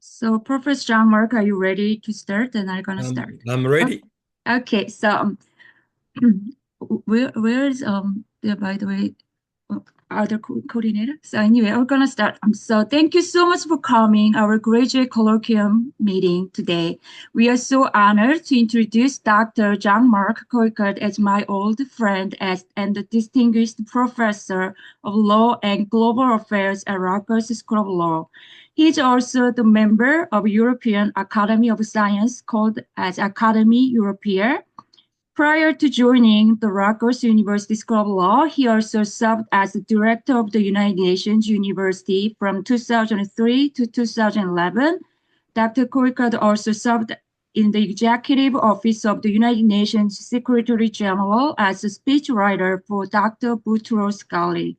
So, Professor Jean-Marc, are you ready to start? And I'm gonna start. I'm ready. Okay. So, where is by the way, uh, other coordinator? So anyway, we're gonna start. So thank you so much for coming our graduate colloquium meeting today. We are so honored to introduce Dr. Jean-Marc Coicaud as my old friend and the distinguished professor of law and global affairs at Rutgers School of Law. He is also the member of European Academy of Science called as Academy Europaea. Prior to joining the Rutgers University School of Law, he also served as the director of the United Nations University from 2003 to 2011. Dr. Coicaud also served in the executive office of the United Nations Secretary General as a speechwriter for Dr. Boutros Ghali.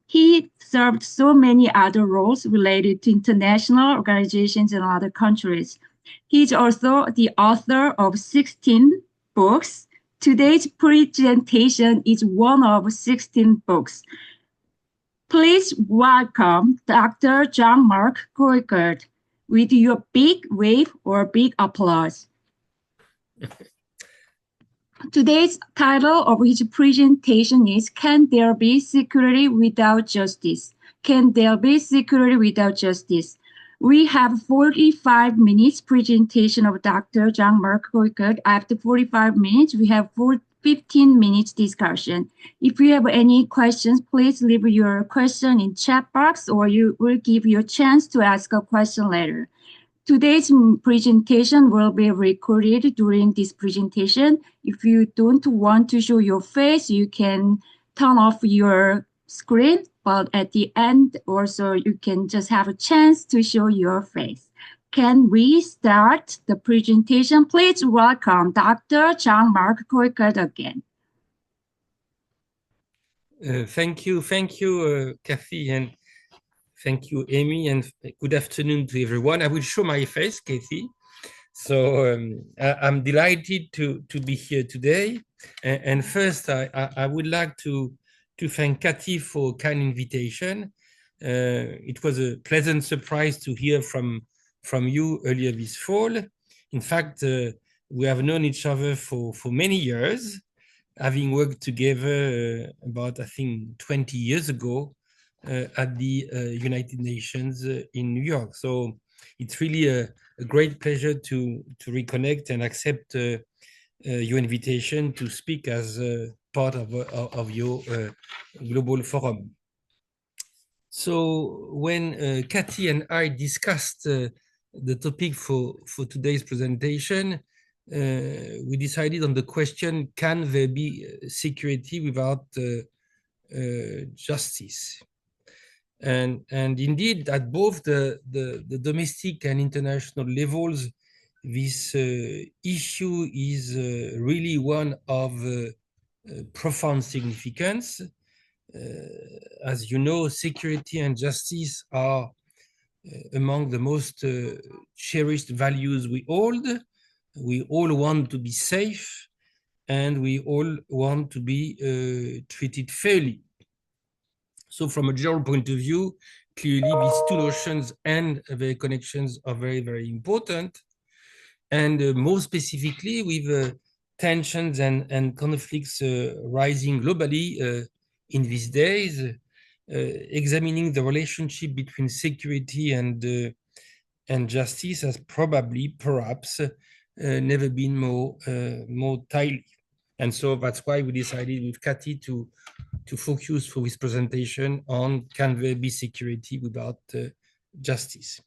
He served so many other roles related to international organizations in other countries. He is also the author of 16 books. Today's presentation is one of 16 books. Please welcome Dr. Jean-Marc Coicaud with your big wave or big applause. Today's title of his presentation is Can There Be Security Without Justice? Can There Be Security Without Justice? We have 45 minutes presentation of Dr. Jean-Marc Coicaud. After 45 minutes, we have 15 minutes discussion. If you have any questions, please leave your question in chat box or you will give you a chance to ask a question later. Today's presentation will be recorded during this presentation. If you don't want to show your face, you can turn off your screen, but at the end, also you can just have a chance to show your face. Can we start the presentation? Please welcome Dr. Jean-Marc Coicaud again. Thank you, Kathy, and thank you, Amy, and good afternoon to everyone. I will show my face, Kathy. So I'm delighted to be here today. And first, I would like to thank Kathy for kind invitation. It was a pleasant surprise to hear from you earlier this fall. In fact, we have known each other for many years, having worked together about, I think, 20 years ago at the United Nations in New York. So it's really a great pleasure to reconnect and accept your invitation to speak as part of your global forum. So when Kathy and I discussed the topic for today's presentation, we decided on the question, can there be security without justice? And indeed, at both the domestic and international levels, this issue is really one of profound significance. As you know, security and justice are among the most cherished values we hold. We all want to be safe, and we all want to be treated fairly. So from a general point of view, clearly these two notions and their connections are very, very important. And more specifically, with tensions and conflicts rising globally in these days, examining the relationship between security and justice has probably, perhaps, never been more tightly. And so that's why we decided with Kathy to focus for this presentation on can there be security without justice.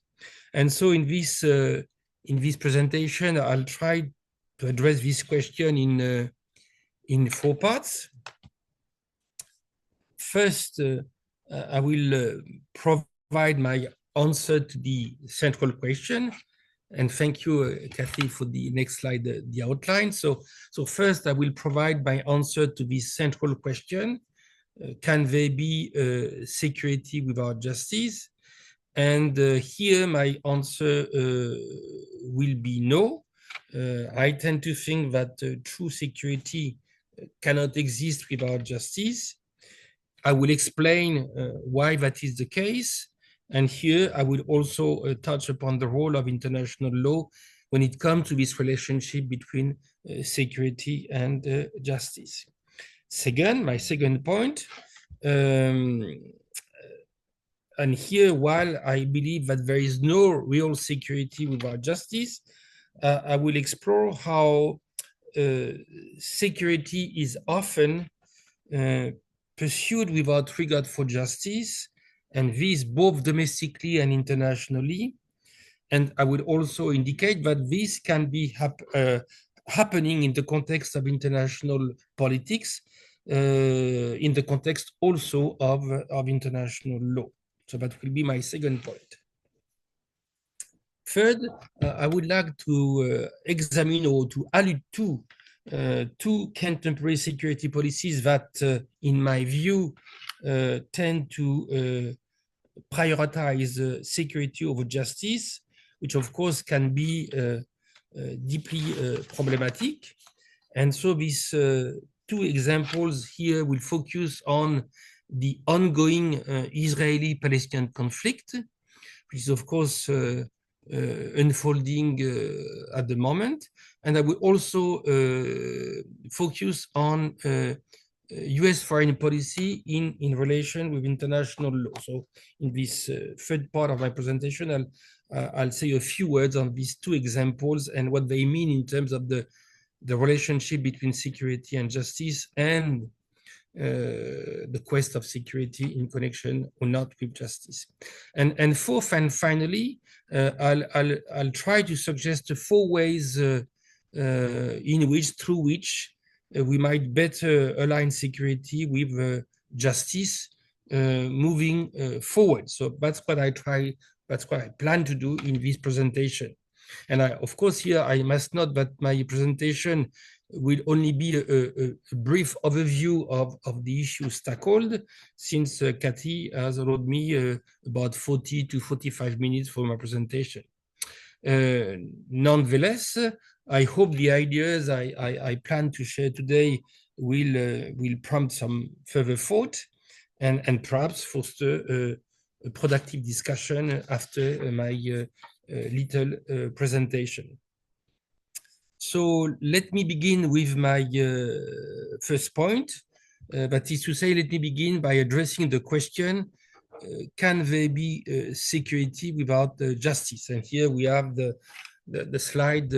And so in this presentation, I'll try to address this question in four parts. First, I will provide my answer to the central question. And thank you, Kathy, for the next slide, the outline. So first, I will provide my answer to this central question. Can there be security without justice? And here my answer will be no. I tend to think that true security cannot exist without justice. I will explain why that is the case. And here I will also touch upon the role of international law when it comes to this relationship between security and justice. Second, my second point, and here, while I believe that there is no real security without justice, I will explore how security is often pursued without regard for justice, and this both domestically and internationally. And I would also indicate that this can be happening in the context of international politics, in the context also of international law. So that will be my second point. Third, I would like to examine or to allude to two contemporary security policies that, in my view, tend to prioritize security over justice, which of course can be deeply problematic. And so these two examples here will focus on the ongoing Israeli-Palestinian conflict, which is of course unfolding at the moment. And I will also focus on US foreign policy in relation with international law. So in this third part of my presentation, I'll say a few words on these two examples and what they mean in terms of the relationship between security and justice, and the quest of security in connection or not with justice. And fourth and finally, I'll try to suggest four ways through which we might better align security with justice moving forward. So that's what I plan to do in this presentation. And of course, here I must note that my presentation will only be a brief overview of the issues tackled, since Cathy has allowed me about 40 to 45 minutes for my presentation. Nonetheless, I hope the ideas I plan to share today will prompt some further thought and perhaps foster a productive discussion after my little presentation. So let me begin with my first point. That is to say, let me begin by addressing the question, can there be security without justice? And here we have the slide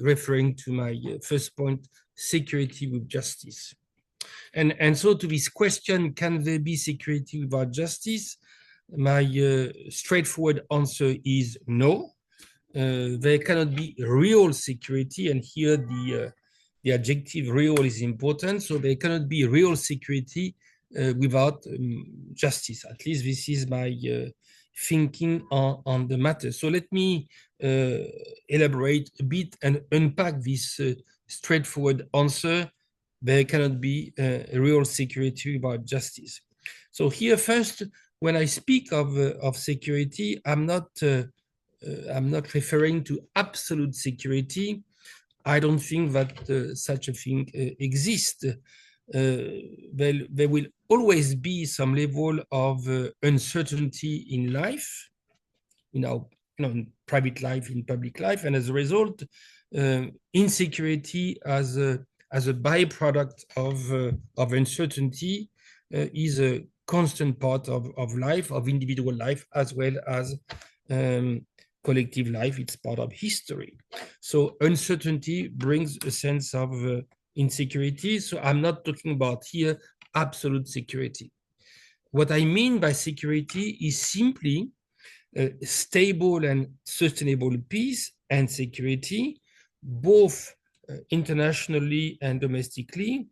referring to my first point, security with justice. And so to this question, can there be security without justice? My straightforward answer is no. There cannot be real security, and here the adjective real is important. So there cannot be real security without justice. At least this is my thinking on the matter. So let me elaborate a bit and unpack this straightforward answer. There cannot be real security without justice. So here first, when I speak of security, I'm not referring to absolute security. I don't think that such a thing exists. There will always be some level of uncertainty in life, in private life, in public life, and as a result, insecurity as a byproduct of uncertainty is a constant part of life, of individual life, as well as collective life. It's part of history. So uncertainty brings a sense of insecurity. So I'm not talking about here absolute security. What I mean by security is simply stable and sustainable peace and security, both internationally and domestically,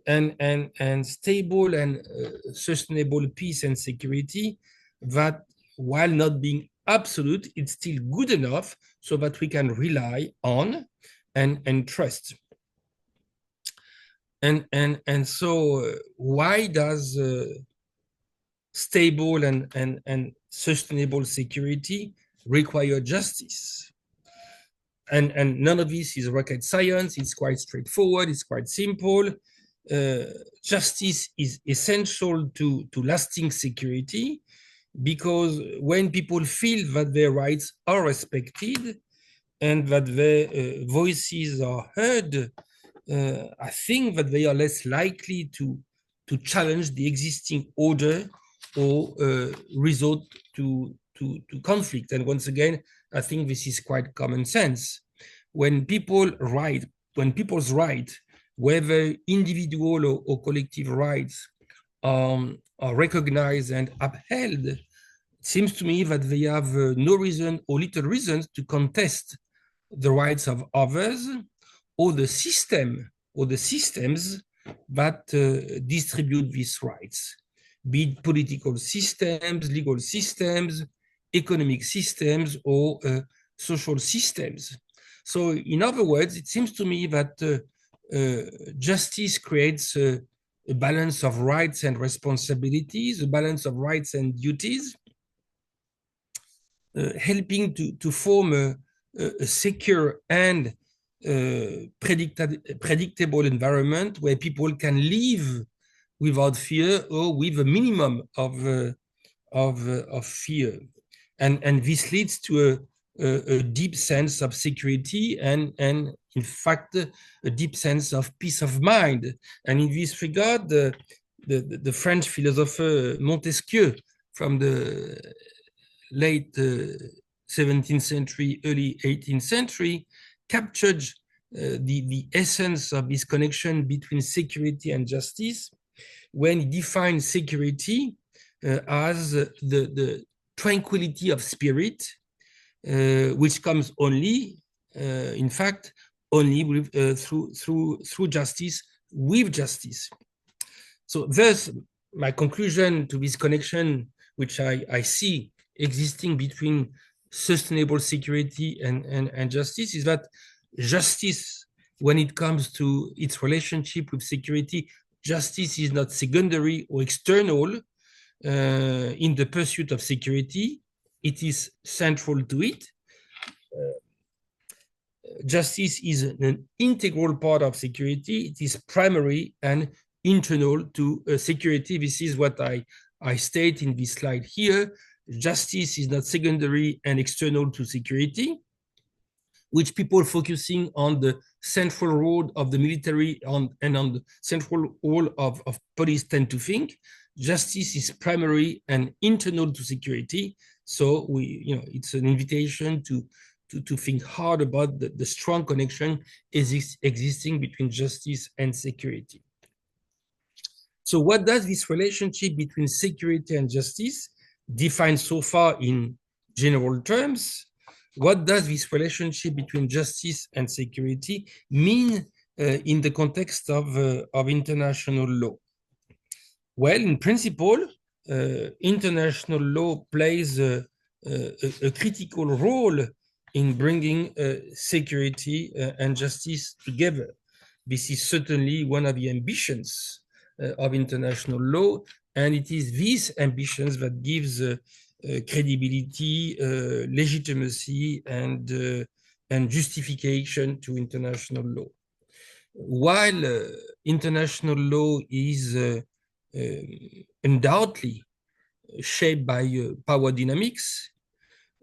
and stable and sustainable peace and security that, while not being absolute, it's still good enough so that we can rely on and trust. And so why does stable and sustainable security require justice? And none of this is rocket science. It's quite straightforward. It's quite simple. Justice is essential to lasting security, because when people feel that their rights are respected and that their voices are heard, I think that they are less likely to challenge the existing order or resort to conflict. And once again, I think this is quite common sense. When people's right, whether individual or collective rights, are recognized and upheld, it seems to me that they have no reason or little reasons to contest the rights of others or the system or the systems that distribute these rights, be it political systems, legal systems, economic systems, or social systems. So, in other words, it seems to me that justice creates a balance of rights and responsibilities, a balance of rights and duties, helping to form a secure and predictable environment where people can live without fear or with a minimum of fear. And this leads to a deep sense of security and in fact, a deep sense of peace of mind. And in this regard, the French philosopher Montesquieu from the late 17th century, early 18th century, captured the essence of this connection between security and justice when he defined security as the tranquility of spirit, which comes only, in fact, only with, through justice, with justice. So thus, my conclusion to this connection, which I see existing between sustainable security and justice, is that justice, when it comes to its relationship with security, justice is not secondary or external in the pursuit of security. It is central to it. Justice is an integral part of security. It is primary and internal to security. This is what I state in this slide here. Justice is not secondary and external to security, which people focusing on the central role of the military and on the central role of police tend to think. Justice is primary and internal to security. So it's an invitation to think hard about the strong connection existing between justice and security. So what does this relationship between security and justice, defined so far in general terms, what does this relationship between justice and security mean in the context of international law? Well, in principle, international law plays a critical role in bringing security and justice together. This is certainly one of the ambitions of international law, and it is these ambitions that gives credibility, legitimacy, and justification to international law. While international law is undoubtedly shaped by power dynamics,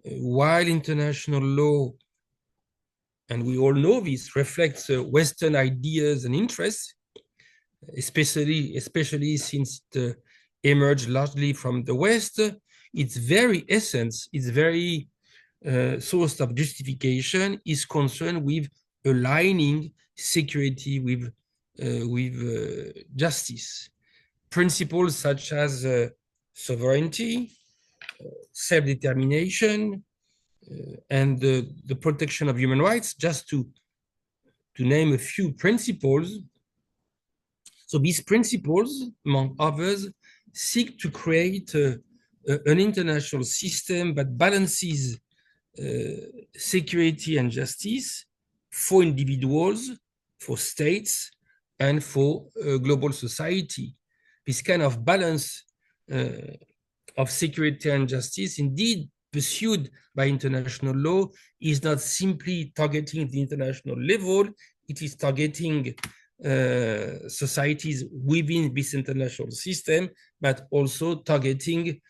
while international law, and we all know this, reflects Western ideas and interests, especially since it emerged largely from the West, its very essence, its very source of justification is concerned with aligning security with justice. Principles such as sovereignty, self-determination, and the protection of human rights, just to name a few principles. So these principles, among others, seek to create an international system that balances security and justice for individuals, for states, and for global society. This kind of balance of security and justice, indeed pursued by international law, is not simply targeting the international level, it is targeting societies within this international system, but also targeting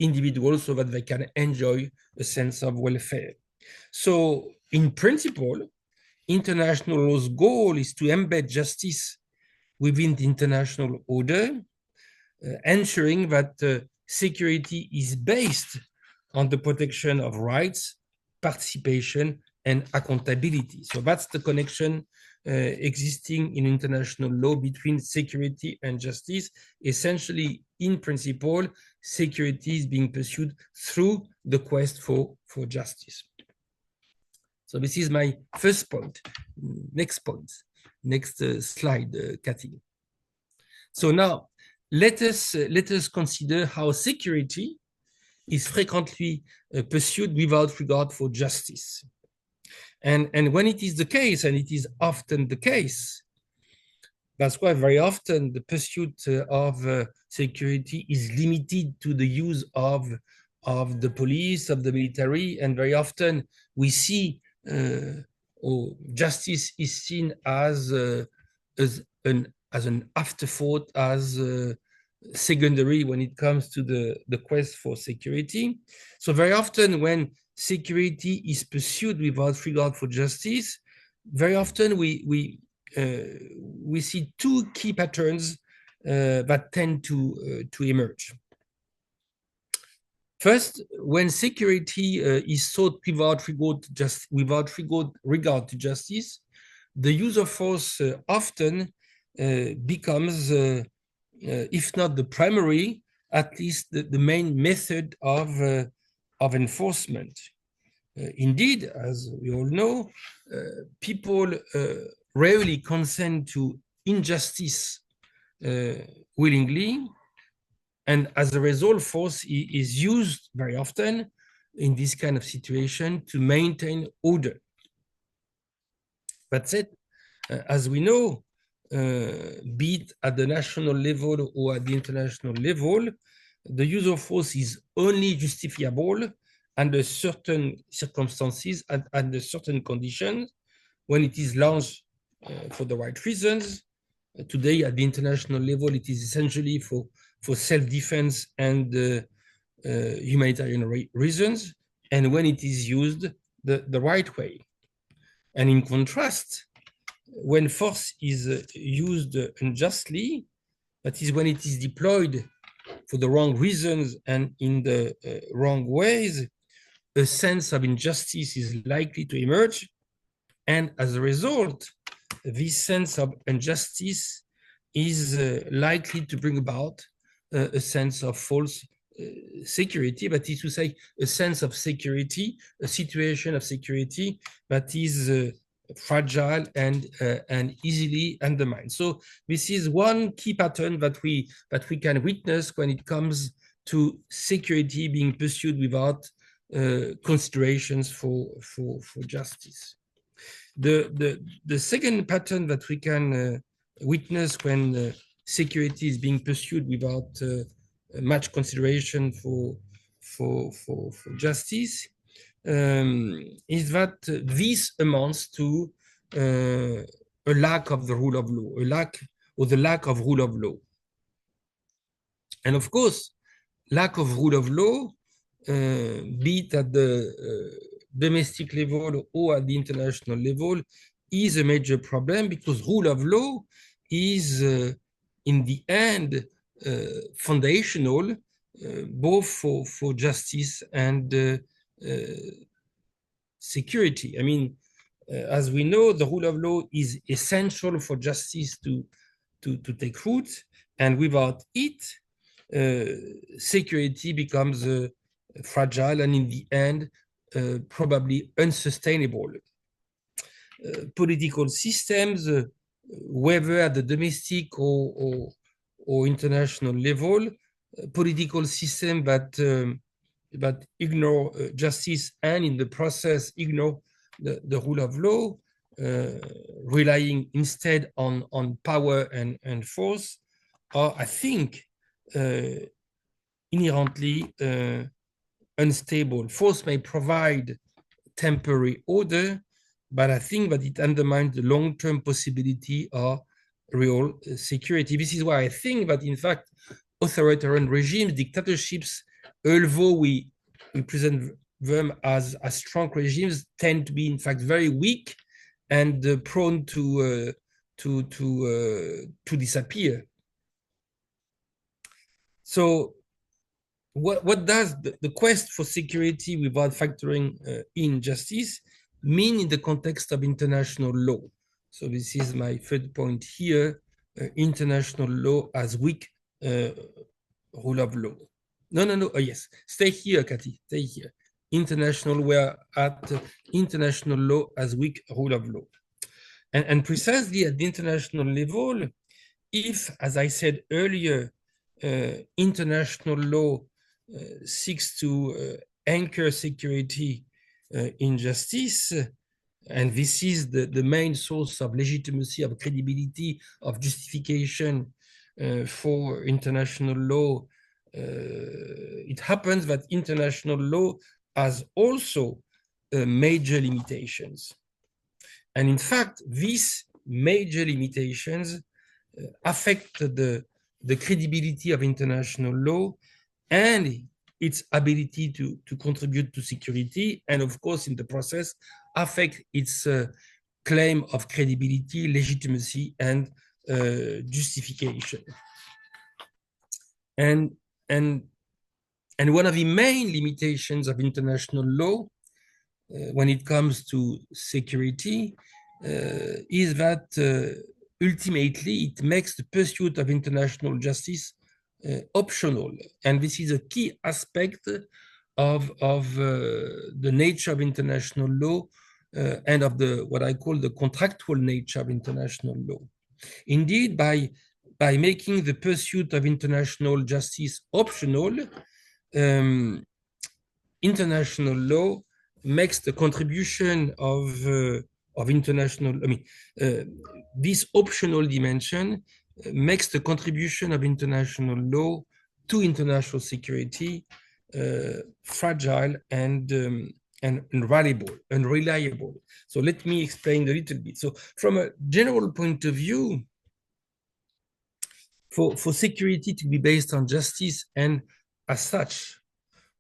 individuals so that they can enjoy a sense of welfare. So in principle, international law's goal is to embed justice within the international order, ensuring that security is based on the protection of rights, participation, and accountability. So that's the connection existing in international law between security and justice. Essentially, in principle, security is being pursued through the quest for justice. So this is my first point. Next point. Next slide, Cathy. So now, let us consider how security is frequently pursued without regard for justice. And when it is the case, and it is often the case, that's why very often the pursuit of security is limited to the use of the police, of the military, and very often we see justice is seen as an afterthought, as secondary when it comes to the quest for security. So very often when security is pursued without regard for justice, very often we see two key patterns that tend to emerge. First, when security is sought without regard to justice, the use of force often becomes, if not the primary, at least the main method of enforcement. Indeed, as we all know, people rarely consent to injustice willingly, and as a result, force is used very often in this kind of situation to maintain order. That said, as we know, be it at the national level or at the international level, the use of force is only justifiable under certain circumstances and under certain conditions when it is launched for the right reasons. Today, at the international level, it is essentially for self-defense and humanitarian reasons, and when it is used the right way. And in contrast, when force is used unjustly, that is when it is deployed for the wrong reasons and in the wrong ways, a sense of injustice is likely to emerge. And as a result, this sense of injustice is likely to bring about a sense of false security, that is to say, a sense of security, a situation of security that is fragile and easily undermined. So this is one key pattern that we can witness when it comes to security being pursued without considerations for justice. The second pattern that we can witness when security is being pursued without much consideration for justice is that this amounts to a lack of the rule of law, the lack of rule of law. And of course, lack of rule of law, be it at the domestic level or at the international level, is a major problem, because rule of law is, in the end, foundational, both for justice and security. I mean, as we know, the rule of law is essential for justice to take root, and without it, security becomes fragile and in the end probably unsustainable. Political systems, whether at the domestic or international level, political systems that ignore justice and in the process ignore the rule of law, relying instead on power and force, are, I think, inherently unstable. Force may provide temporary order, but I think that it undermines the long-term possibility of real security. This is why I think that, in fact, authoritarian regimes, dictatorships, although we present them as strong regimes, tend to be in fact very weak and prone to disappear. So what does the quest for security without factoring in justice mean in the context of international law? So this is my third point here, international law as weak rule of law. No. Oh, yes. Stay here, Cathy. Stay here. International, we're at international law as weak rule of law. And precisely at the international level, if, as I said earlier, international law seeks to anchor security in justice, and this is the main source of legitimacy, of credibility, of justification for international law, it happens that international law has also major limitations. And in fact, these major limitations affect the credibility of international law and its ability to contribute to security, and of course, in the process, affect its claim of credibility, legitimacy, and justification. And one of the main limitations of international law when it comes to security is that ultimately it makes the pursuit of international justice optional. And this is a key aspect of the nature of international law and of what I call the contractual nature of international law. Indeed, by making the pursuit of international justice optional, international law makes the contribution of international, this optional dimension makes the contribution of international law to international security fragile and unreliable. So let me explain a little bit. So from a general point of view, for security to be based on justice and as such,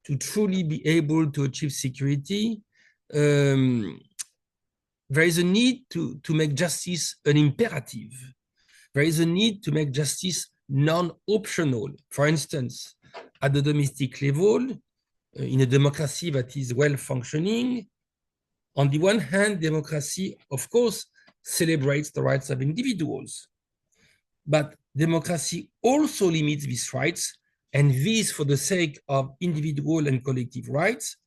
to truly be able to achieve security, there is a need to make justice an imperative. There is a need to make justice non-optional. For instance, at the domestic level, in a democracy that is well functioning, on the one hand, democracy, of course, celebrates the rights of individuals. But democracy also limits these rights, and these for the sake of individual and collective rights,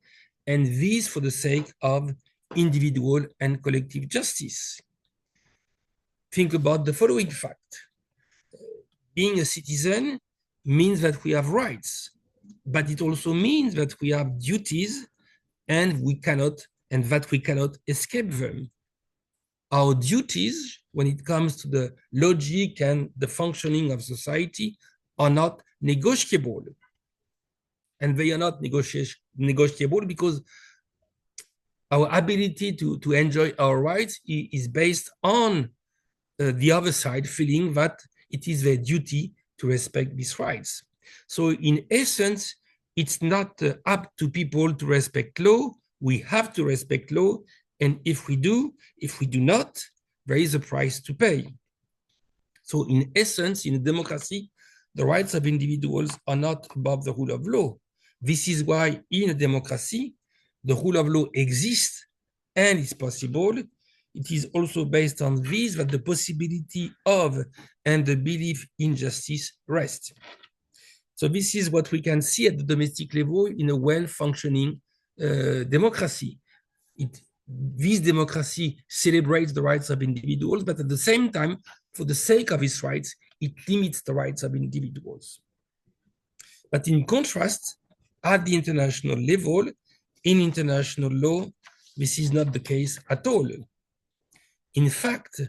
and these for the sake of individual and collective justice. Think about the following fact. Being a citizen means that we have rights, but it also means that we have duties and that we cannot escape them. Our duties, when it comes to the logic and the functioning of society, are not negotiable. And they are not negotiable because our ability to enjoy our rights is based on the other side feeling that it is their duty to respect these rights. So in essence, it's not up to people to respect law. We have to respect law. And if we do not, there is a price to pay. So in essence, in a democracy, the rights of individuals are not above the rule of law. This is why in a democracy, the rule of law exists and is possible. It is also based on this that the possibility of and the belief in justice rest. So this is what we can see at the domestic level in a well-functioning democracy. This democracy celebrates the rights of individuals, but at the same time, for the sake of its rights, it limits the rights of individuals. But in contrast, at the international level, in international law, this is not the case at all. In fact,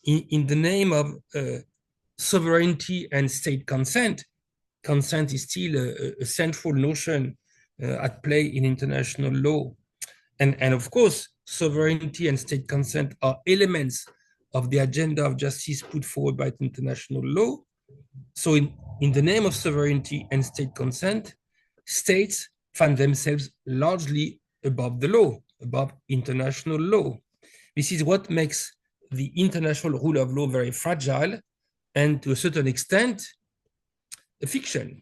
in the name of sovereignty and state consent, consent is still a central notion at play in international law. And of course, sovereignty and state consent are elements of the agenda of justice put forward by international law. So in the name of sovereignty and state consent, states find themselves largely above the law, above international law. This is what makes the international rule of law very fragile and to a certain extent, a fiction.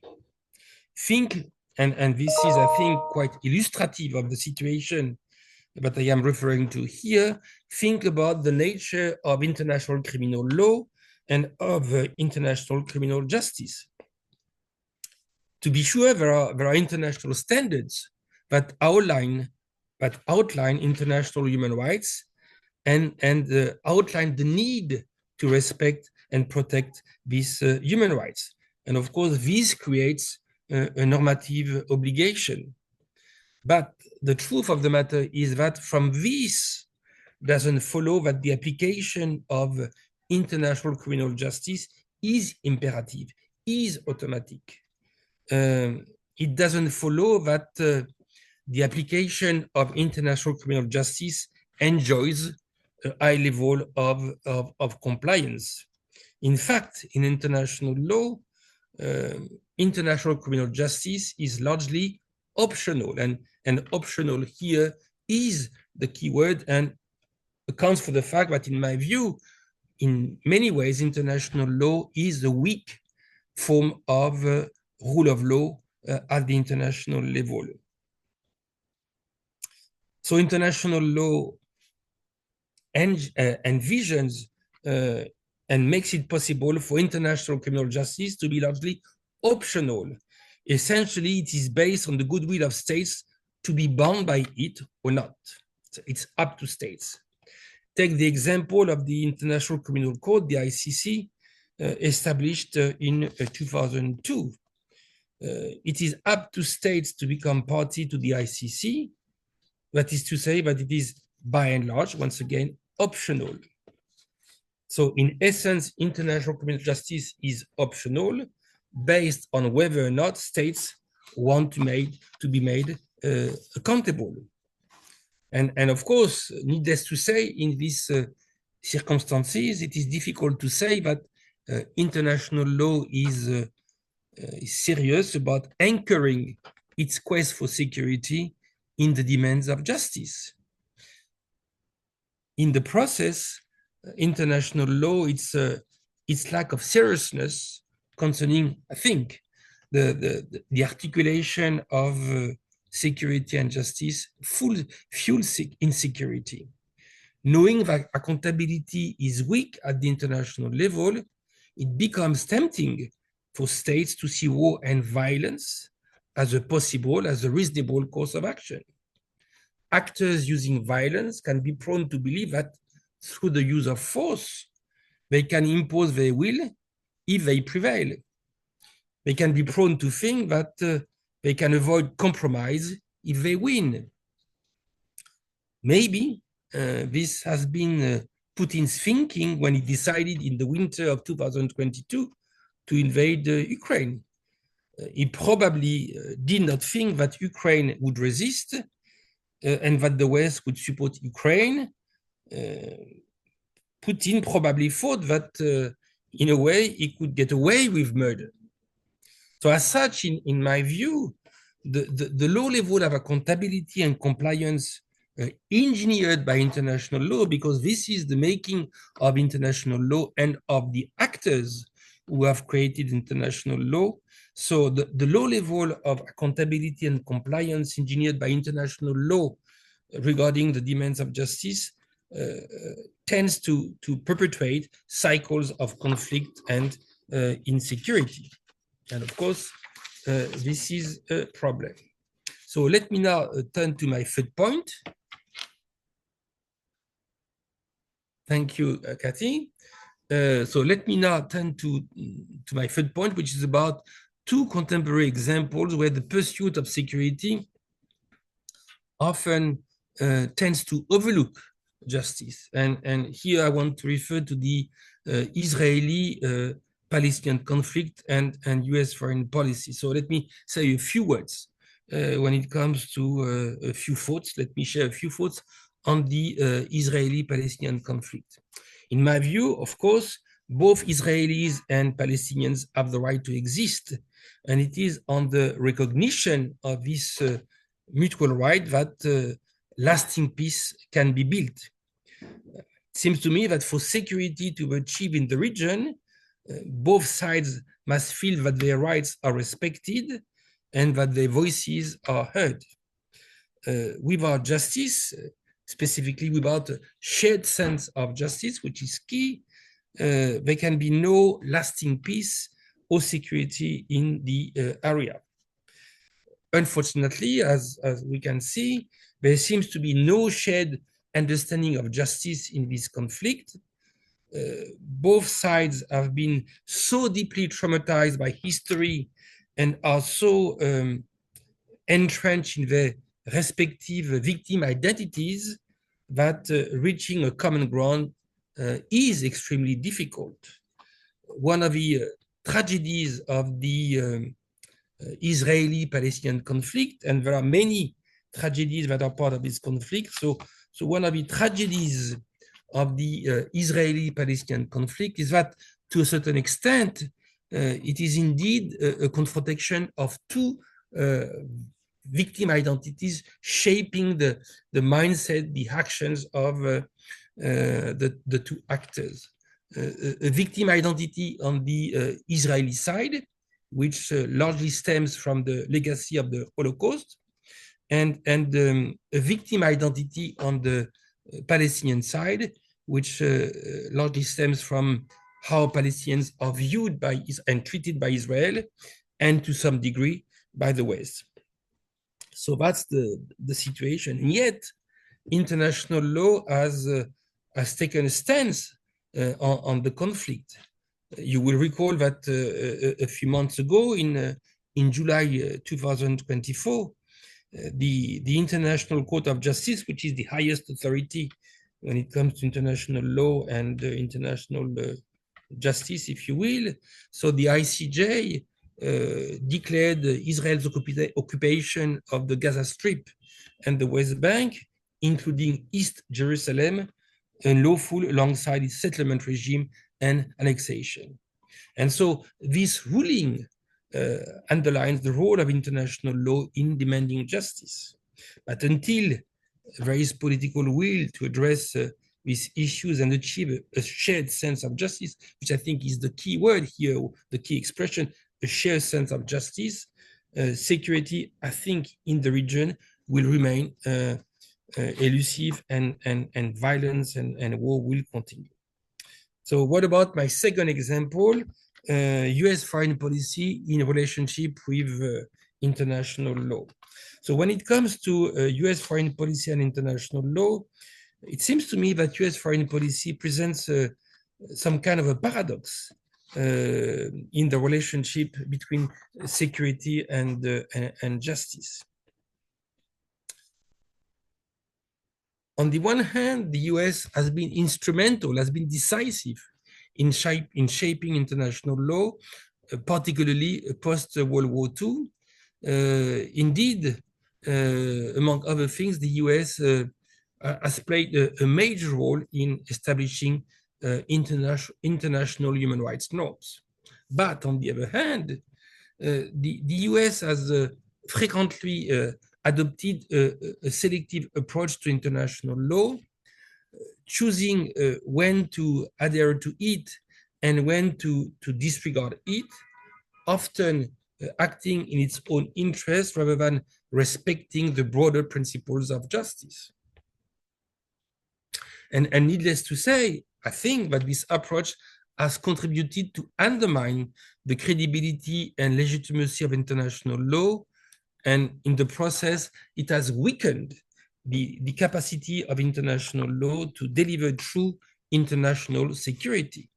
Think, and this is, I think, quite illustrative of the situation that I am referring to here, think about the nature of international criminal law and of international criminal justice. To be sure, there are international standards that outline international human rights and outline the need to respect and protect these human rights. And of course, this creates a normative obligation. But the truth of the matter is that from this doesn't follow that the application of international criminal justice is imperative, is automatic. It doesn't follow that the application of international criminal justice enjoys a high level of compliance. In fact, in international law, international criminal justice is largely optional, and optional here is the key word and accounts for the fact that, in my view, in many ways, international law is a weak form of rule of law at the international level. So international law envisions and makes it possible for international criminal justice to be largely optional. Essentially, it is based on the goodwill of states to be bound by it or not. So it's up to states. Take the example of the International Criminal Court, the ICC, established in 2002. It is up to states to become party to the ICC. That is to say that it is, by and large, once again, optional. So in essence, international criminal justice is optional based on whether or not states want to be made accountable. And of course, needless to say, in these circumstances, it is difficult to say that international law is serious about anchoring its quest for security in the demands of justice. In the process, international law, its lack of seriousness concerning, I think, the articulation of security and justice fuels insecurity. Knowing that accountability is weak at the international level, it becomes tempting for states to see war and violence as a reasonable course of action. Actors using violence can be prone to believe that through the use of force, they can impose their will if they prevail. They can be prone to think that they can avoid compromise if they win. Maybe this has been Putin's thinking when he decided in the winter of 2022 to invade Ukraine. He probably did not think that Ukraine would resist and that the West would support Ukraine. Putin probably thought that in a way he could get away with murder. So as such, in my view, the low level of accountability and compliance engineered by international law, because this is the making of international law and of the actors who have created international law. So the low level of accountability and compliance engineered by international law regarding the demands of justice tends to perpetuate cycles of conflict and insecurity. And of course, this is a problem. So let me now turn to my third point. Thank you, Cathy. So let me now turn to my third point, which is about two contemporary examples where the pursuit of security often tends to overlook justice. And here I want to refer to the Israeli-Palestinian conflict and US foreign policy. So let me say a few words when it comes to a few thoughts. Let me share a few thoughts on the Israeli-Palestinian conflict. In my view, of course, both Israelis and Palestinians have the right to exist and it is on the recognition of this mutual right that lasting peace can be built. It seems to me that for security to achieve in the region, both sides must feel that their rights are respected and that their voices are heard. Without justice, specifically without a shared sense of justice, which is key, there can be no lasting peace or security in the area. Unfortunately, as we can see, there seems to be no shared understanding of justice in this conflict. Both sides have been so deeply traumatized by history and are so entrenched in their respective victim identities that reaching a common ground is extremely difficult. One of the tragedies of the Israeli-Palestinian conflict, and there are many tragedies that are part of this conflict. So one of the tragedies of the Israeli-Palestinian conflict is that, to a certain extent, it is indeed a confrontation of two victim identities shaping the mindset, the actions of the two actors. A victim identity on the Israeli side, which largely stems from the legacy of the Holocaust, and a victim identity on the Palestinian side, which largely stems from how Palestinians are viewed by and treated by Israel, and to some degree by the West. So that's the situation. And yet, international law has taken a stance on the conflict. You will recall that a few months ago, in July 2024, the International Court of Justice, which is the highest authority when it comes to international law and international justice, if you will. So the ICJ declared Israel's occupation of the Gaza Strip and the West Bank, including East Jerusalem, unlawful alongside its settlement regime and annexation. And so this ruling underlines the role of international law in demanding justice. But until there is political will to address these issues and achieve a shared sense of justice, which I think is the key word here, the key expression, a shared sense of justice, security, I think, in the region will remain elusive, and violence and war will continue. So what about my second example, US foreign policy in relationship with international law? So when it comes to US foreign policy and international law, it seems to me that US foreign policy presents some kind of a paradox in the relationship between security and justice. On the one hand, the US has been instrumental, has been decisive in shaping international law, particularly post-World War II. Indeed, among other things, the US has played a major role in establishing international human rights norms. But on the other hand, the US has frequently adopted a selective approach to international law, choosing when to adhere to it and when to disregard it, often acting in its own interest rather than respecting the broader principles of justice. And needless to say, I think that this approach has contributed to undermine the credibility and legitimacy of international law, and in the process, it has weakened the capacity of international law to deliver true international security.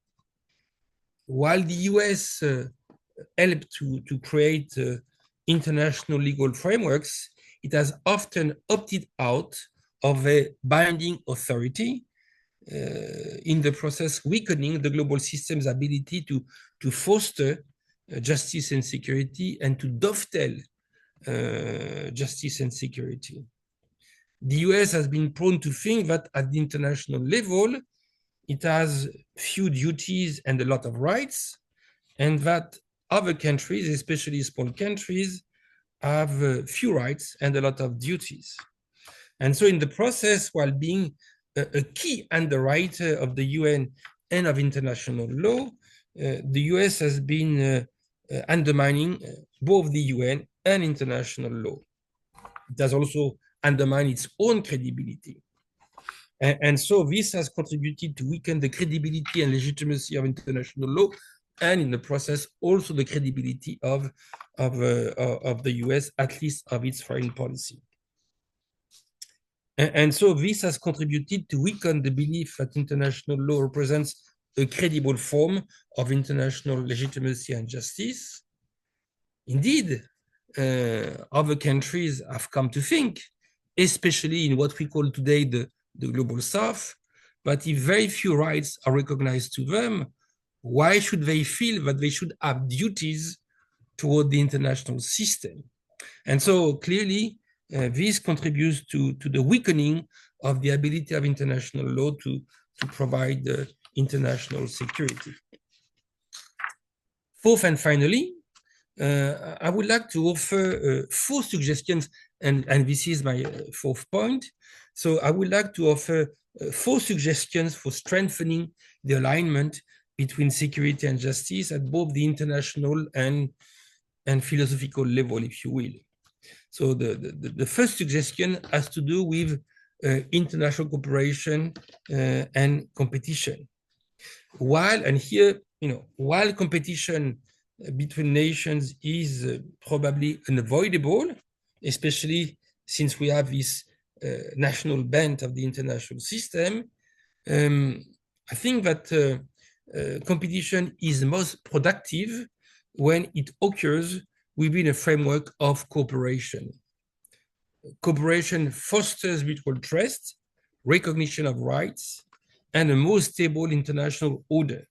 While the US helped to create international legal frameworks, it has often opted out of a binding authority, in the process weakening the global system's ability to foster justice and security and to dovetail justice and security. The US has been prone to think that at the international level, it has few duties and a lot of rights, and that other countries, especially small countries, have few rights and a lot of duties. And so in the process, while being a key underwriter of the UN and of international law, the US has been undermining both the UN and international law. It has also undermined its own credibility. And so this has contributed to weaken the credibility and legitimacy of international law, and in the process, also the credibility of the US, at least of its foreign policy. And so this has contributed to weaken the belief that international law represents a credible form of international legitimacy and justice. Indeed, other countries have come to think, especially in what we call today the global south, but if very few rights are recognized to them, why should they feel that they should have duties toward the international system? And so clearly, this contributes to the weakening of the ability of international law to provide international security. Fourth and finally, I would like to offer 4 suggestions, and this is my 4th point. So I would like to offer 4 suggestions for strengthening the alignment between security and justice at both the international and philosophical level, if you will. So the first suggestion has to do with international cooperation and competition. While competition between nations is probably unavoidable, especially since we have this national bent of the international system, I think that competition is most productive when it occurs within a framework of cooperation. Cooperation fosters mutual trust, recognition of rights, and a more stable international order.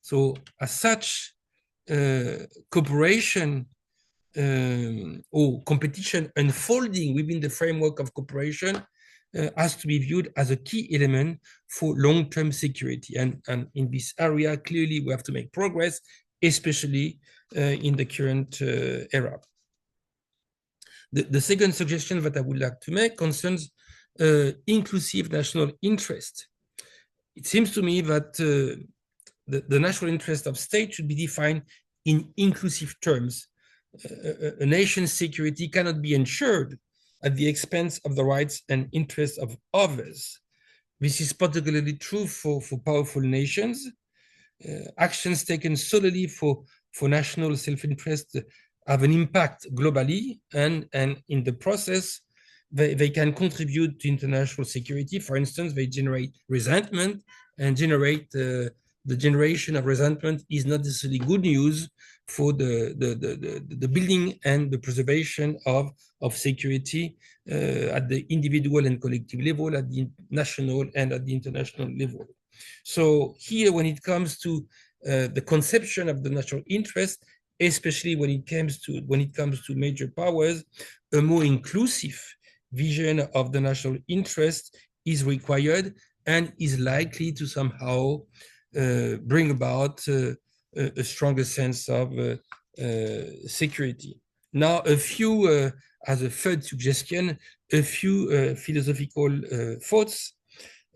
So as such, cooperation or competition unfolding within the framework of cooperation has to be viewed as a key element for long-term security. And in this area, clearly we have to make progress, especially in the current era. The second suggestion that I would like to make concerns inclusive national interest. It seems to me that the national interest of state should be defined in inclusive terms. A nation's security cannot be ensured at the expense of the rights and interests of others. This is particularly true for powerful nations. Actions taken solely for national self-interest have an impact globally, and in the process, they can contribute to international security. For instance, they generate resentment, and the generation of resentment is not necessarily good news for the building and the preservation of security at the individual and collective level, at the national and at the international level. So here, when it comes to the conception of the national interest, especially when it comes to major powers, a more inclusive vision of the national interest is required and is likely to somehow bring about a stronger sense of security. Now, as a third suggestion, a few philosophical thoughts.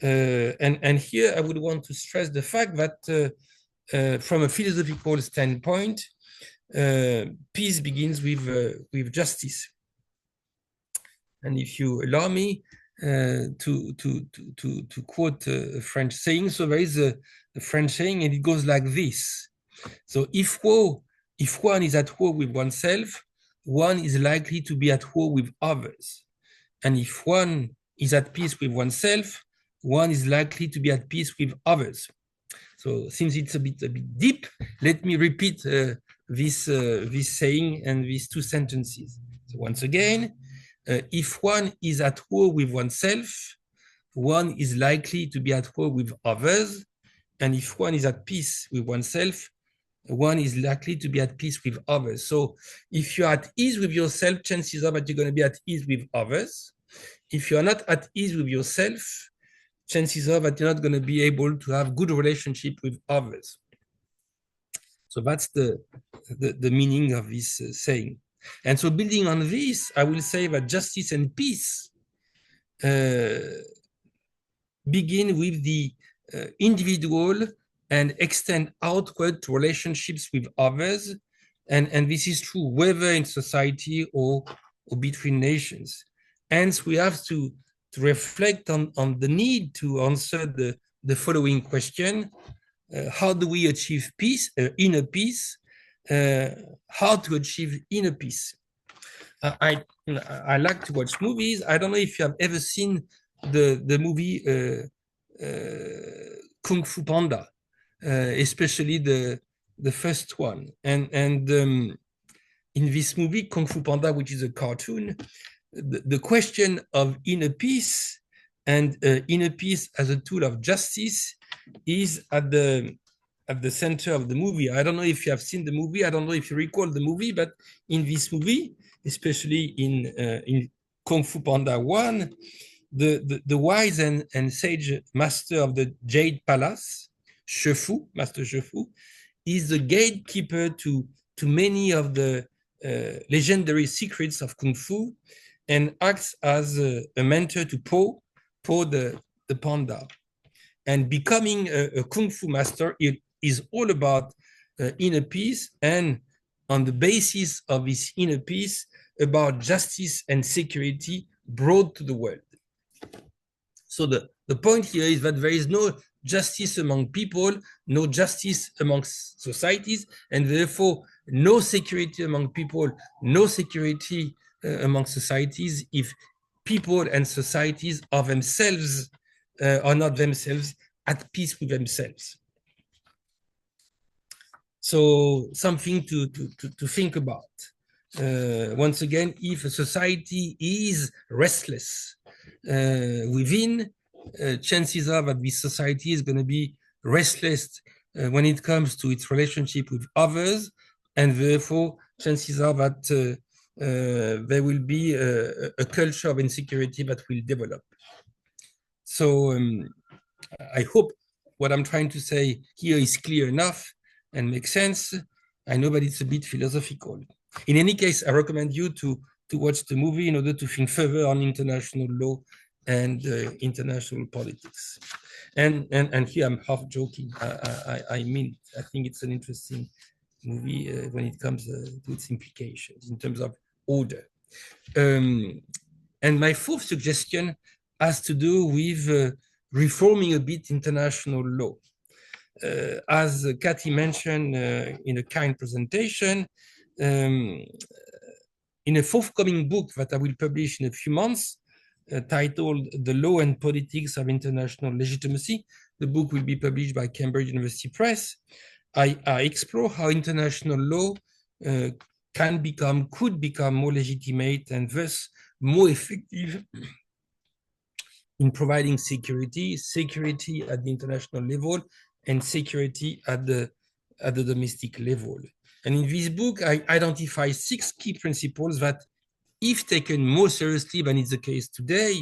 And here I would want to stress the fact that from a philosophical standpoint, peace begins with justice. And if you allow me to quote a French saying, so there is a French saying, and it goes like this. So if one is at war with oneself, one is likely to be at war with others. And if one is at peace with oneself, one is likely to be at peace with others. So since it's a bit deep, let me repeat this saying and these 2 sentences. So once again, if one is at war with oneself, one is likely to be at war with others. And if one is at peace with oneself, one is likely to be at peace with others. So if you're at ease with yourself, chances are that you're going to be at ease with others. If you're not at ease with yourself, chances are that you're not going to be able to have good relationship with others. So that's the meaning of this saying. And so building on this, I will say that justice and peace begin with the individual and extend outward to relationships with others. And this is true whether in society or between nations. Hence, we have to reflect on the need to answer the following question. How do we achieve peace, inner peace? How to achieve inner peace? I like to watch movies. I don't know if you have ever seen the movie Kung Fu Panda, especially the first one. And in this movie, Kung Fu Panda, which is a cartoon, the question of inner peace and inner peace as a tool of justice is at the center of the movie. I don't know if you have seen the movie. I don't know if you recall the movie, but in this movie, especially in Kung Fu Panda 1, the wise and sage master of the Jade Palace, Shefu, Master Shefu, is the gatekeeper to many of the legendary secrets of Kung Fu and acts as a mentor to Po the panda. And becoming a Kung Fu master is all about inner peace, and on the basis of this inner peace, about justice and security brought to the world. So the point here is that there is no justice among people, no justice amongst societies, and therefore no security among people, no security among societies if people and societies are themselves are not themselves at peace with themselves. So something to think about. Once again, if a society is restless within, chances are that this society is going to be restless when it comes to its relationship with others, and therefore chances are that there will be a culture of insecurity that will develop. So I hope what I'm trying to say here is clear enough and makes sense. I know that it's a bit philosophical. In any case, I recommend you to watch the movie in order to think further on international law and international politics. And here I'm half joking. I mean, I think it's an interesting movie when it comes to its implications in terms of order. And my fourth suggestion has to do with reforming a bit international law. As Cathy mentioned in a kind presentation, in a forthcoming book that I will publish in a few months, titled The Law and Politics of International Legitimacy, the book will be published by Cambridge University Press. I explore how international law could become more legitimate and thus more effective in providing security at the international level and security at the domestic level. And in this book, I identify 6 key principles that, if taken more seriously than is the case today,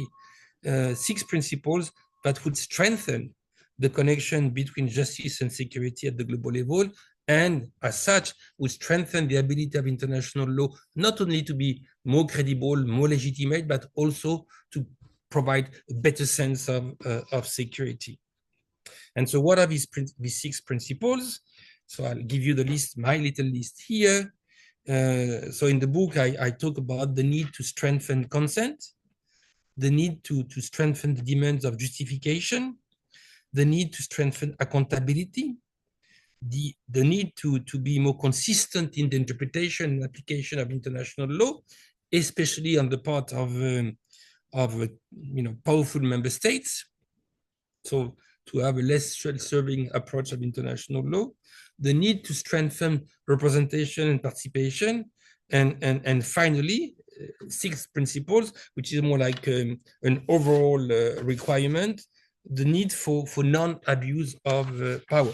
6 principles that would strengthen the connection between justice and security at the global level, and as such would strengthen the ability of international law not only to be more credible, more legitimate, but also to provide a better sense of security. And so what are these 6 principles? So I'll give you the list, my little list here. So in the book, I talk about the need to strengthen consent, the need to strengthen the demands of justification, the need to strengthen accountability, the need to be more consistent in the interpretation and application of international law, especially on the part of powerful member states. So to have a less self-serving approach of international law, the need to strengthen representation and participation, and finally, 6 principles, which is more like an overall requirement, the need for non-abuse of power.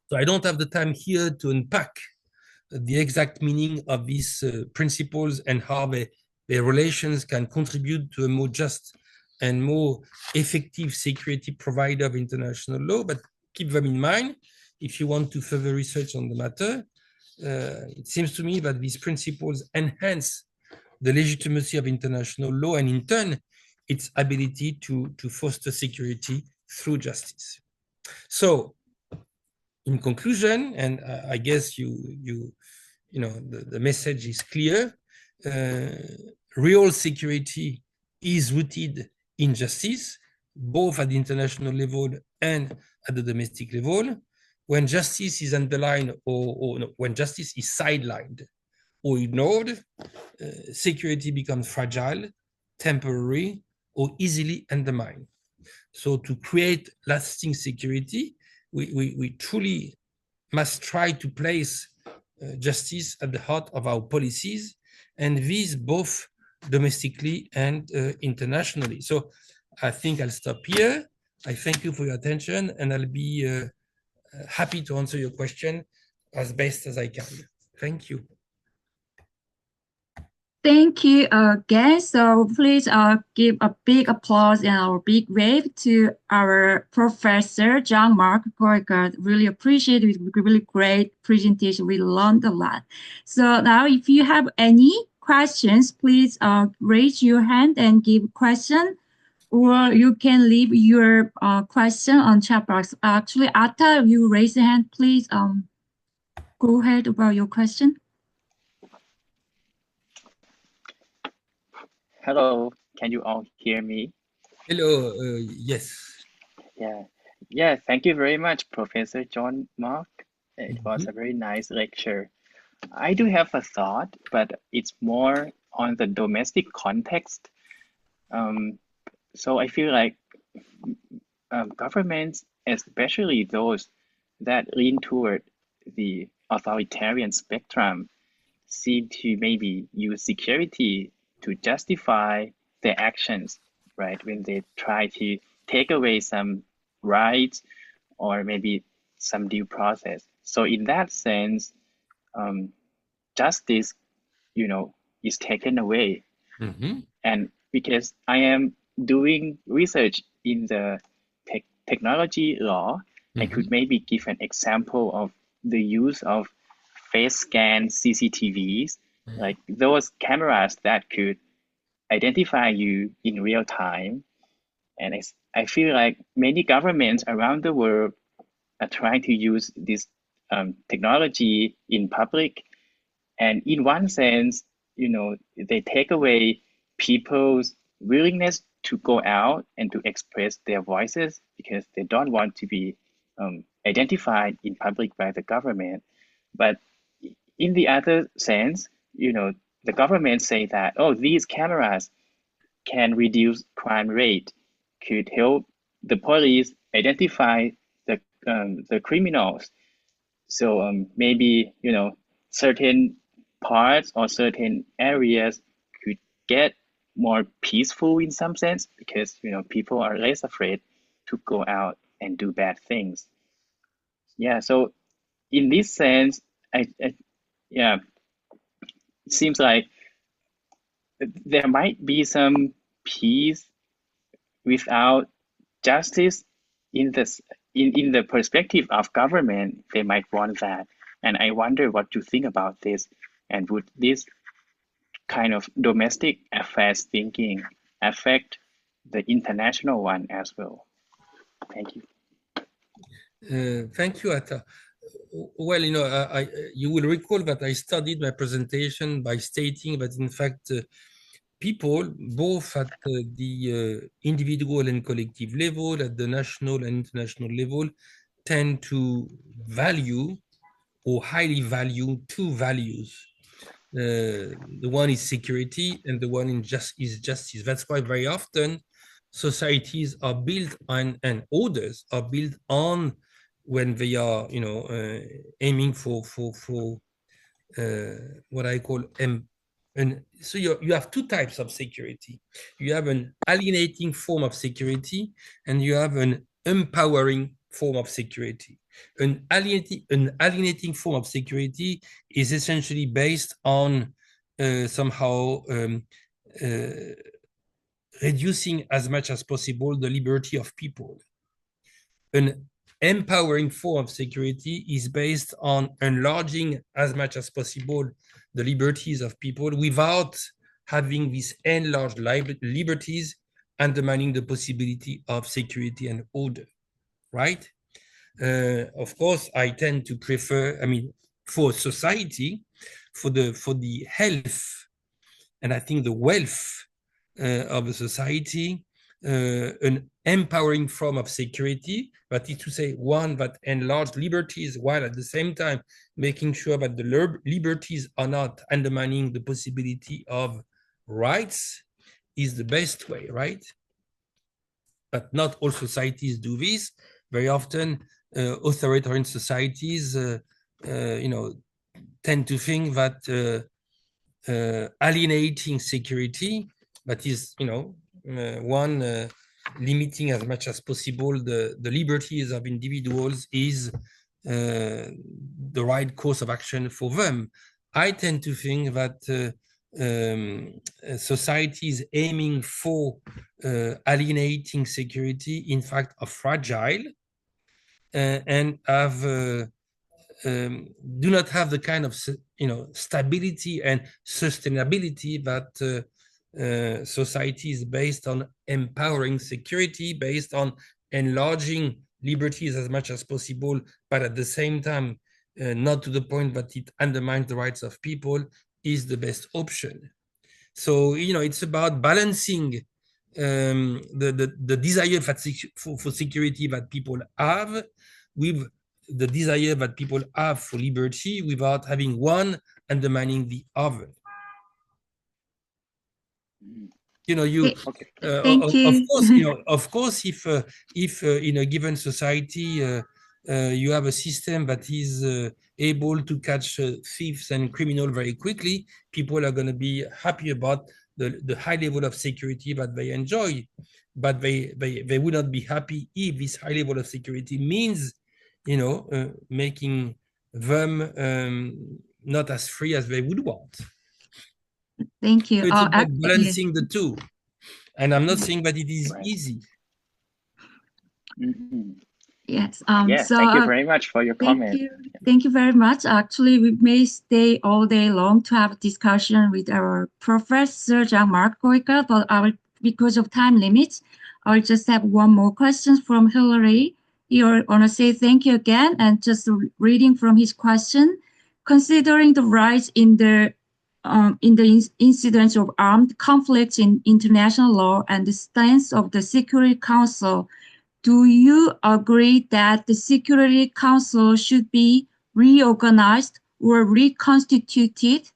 So I don't have the time here to unpack the exact meaning of these principles and how their relations can contribute to a more just and more effective security provider of international law, but keep them in mind. if you want to further research on the matter, it seems to me that these principles enhance the legitimacy of international law and in turn, its ability to foster security through justice. So in conclusion, and I guess you know, the message is clear, real security is rooted in justice, both at the international level and at the domestic level. When justice is underlined or no, when justice is sidelined or ignored, security becomes fragile, temporary, or easily undermined. So to create lasting security, we truly must try to place justice at the heart of our policies, and these both domestically and internationally. So I think I'll stop here. I thank you for your attention, and I'll be happy to answer your question as best as I can. Thank you. Thank you again. So please give a big applause and a big wave to our Professor Jean-Marc Coicaud. Really appreciate it. Really great presentation. We learned a lot. So now if you have any questions, please raise your hand and give a question, or you can leave your question on chat box. Actually, Atta, you raise your hand, please go ahead about your question. Hello, can you all hear me? Hello, yes. Yeah, thank you very much, Professor Jean-Marc. It was a very nice lecture. I do have a thought, but it's more on the domestic context. So I feel like governments, especially those that lean toward the authoritarian spectrum, seem to maybe use security to justify their actions, right? When they try to take away some rights or maybe some due process. So in that sense, justice, is taken away. And because I am doing research in the technology law, I could maybe give an example of the use of face scan CCTVs, like those cameras that could identify you in real time. And I feel like many governments around the world are trying to use this technology in public. And in one sense, they take away people's willingness to go out and to express their voices because they don't want to be identified in public by the government. But in the other sense, the government say that, oh, these cameras can reduce crime rate, could help the police identify the criminals. So maybe, certain parts or certain areas could get more peaceful in some sense because, people are less afraid to go out and do bad things. Yeah, so in this sense, it seems like there might be some peace without justice in the perspective of government. They might want that, and I wonder what you think about this, and would this kind of domestic affairs thinking affect the international one as well? Thank you. Thank you, Atta. Well, you will recall that I started my presentation by stating that, in fact, people, both at the individual and collective level, at the national and international level, tend to value or highly value two values. The one is security, and the one is justice. That's why very often societies are built on, and orders are built on, when they are, aiming for what I call so you have two types of security. You have an alienating form of security, and you have an empowering form of security. An alienating form of security is essentially based on somehow reducing as much as possible the liberty of people. An empowering form of security is based on enlarging as much as possible the liberties of people without having these enlarged liberties undermining the possibility of security and order, right? Of course, I tend to prefer, for society, for the health, and I think the wealth of a society, an empowering form of security, that is to say, one that enlarges liberties while at the same time making sure that the liberties are not undermining the possibility of rights, is the best way, right? But not all societies do this. Very often, authoritarian societies, tend to think that alienating security, that is, limiting as much as possible the liberties of individuals, is the right course of action for them. I tend to think that societies aiming for alienating security, in fact, are fragile and have do not have the kind of stability and sustainability that society is based on empowering security, based on enlarging liberties as much as possible, but at the same time not to the point that it undermines the rights of people, is the best option. So it's about balancing the desire for security that people have with the desire that people have for liberty, without having one undermining the other. Thank you. Of course, if in a given society you have a system that is able to catch thieves and criminals very quickly, people are going to be happy about the high level of security that they enjoy. But they would not be happy if this high level of security means, making them not as free as they would want. Thank you. So it's about balancing the two. And I'm not saying that it is easy. Yes. So, thank you very much for your comment. Thank you very much. Actually, we may stay all day long to have a discussion with our Professor Jean-Marc Coicaud, but because of time limits, I'll just have one more question from Hillary. You're going to say thank you again, and just reading from his question. Considering the rise in the incidence of armed conflicts in international law and the stance of the Security Council, do you agree that the Security Council should be reorganized or reconstituted?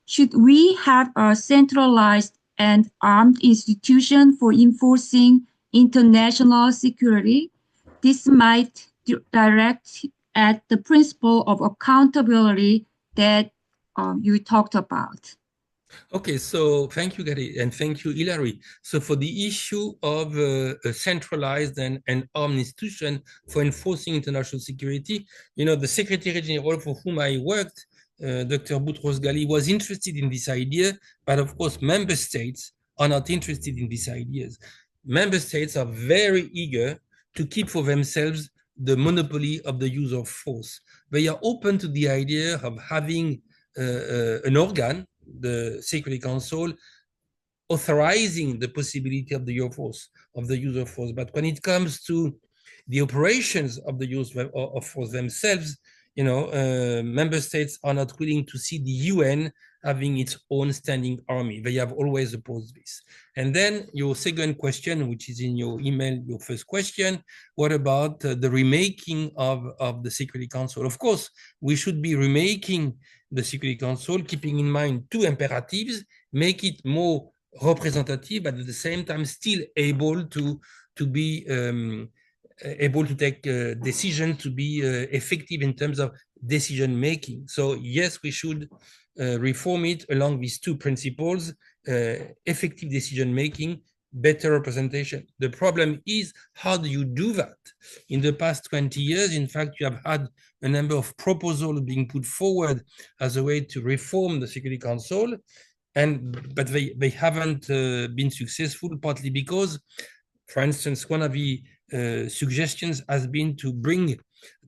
Should we have a centralized and armed institution for enforcing international security? This might direct at the principle of accountability that you talked about. Okay, so thank you, Gary, and thank you, Hilary. So for the issue of a centralized and armed institution for enforcing international security, the Secretary General for whom I worked, Dr. Boutros-Ghali, was interested in this idea, but of course, member states are not interested in these ideas. Member states are very eager to keep for themselves the monopoly of the use of force. They are open to the idea of having an organ, the Security Council, authorizing the possibility of the use of force. But when it comes to the operations of the use of force themselves, member states are not willing to see the UN having its own standing army. They have always opposed this. And then your second question, which is in your email, your first question, what about the remaking of the Security Council? Of course, we should be remaking the Security Council, keeping in mind two imperatives: make it more representative, but at the same time still able to be able to take decisions, to be effective in terms of decision making. So yes, we should reform it along these two principles: effective decision making, better representation. The problem is, how do you do that? In the past 20 years, in fact, you have had a number of proposals being put forward as a way to reform the Security Council, but they haven't been successful, partly because For instance, one of the suggestions has been to bring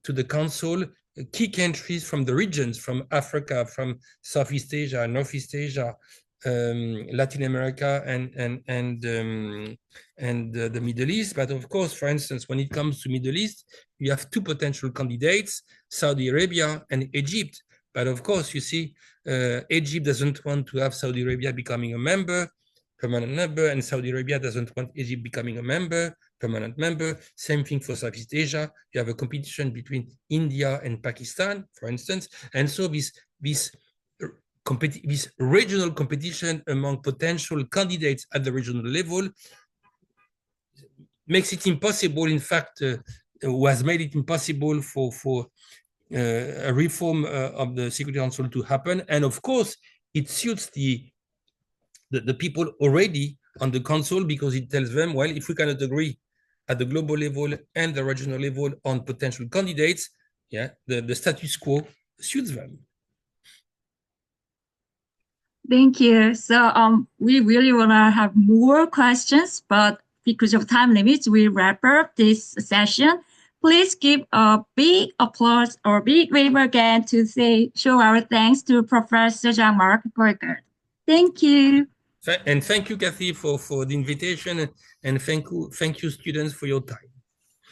to the Council key countries from the regions, from Africa, from Southeast Asia, Northeast Asia, Latin America, and the Middle East. But of course, for instance, when it comes to Middle East, you have two potential candidates, Saudi Arabia and Egypt. But of course, you see, Egypt doesn't want to have Saudi Arabia becoming a member, permanent member, and Saudi Arabia doesn't want Egypt becoming a member, permanent member. Same thing for Southeast Asia. You have a competition between India and Pakistan, for instance. And so this regional competition among potential candidates at the regional level makes it impossible, in fact, was made it impossible for a reform of the Security Council to happen. And of course, it suits the people already on the Council, because it tells them, well, if we cannot agree at the global level and the regional level on potential candidates, yeah, the status quo suits them. Thank you. So we really want to have more questions, but because of time limits, we wrap up this session. Please give a big applause or big wave again to show our thanks to Professor Jean-Marc Coicaud. Thank you. And thank you, Kathy, for the invitation, and thank you, students, for your time.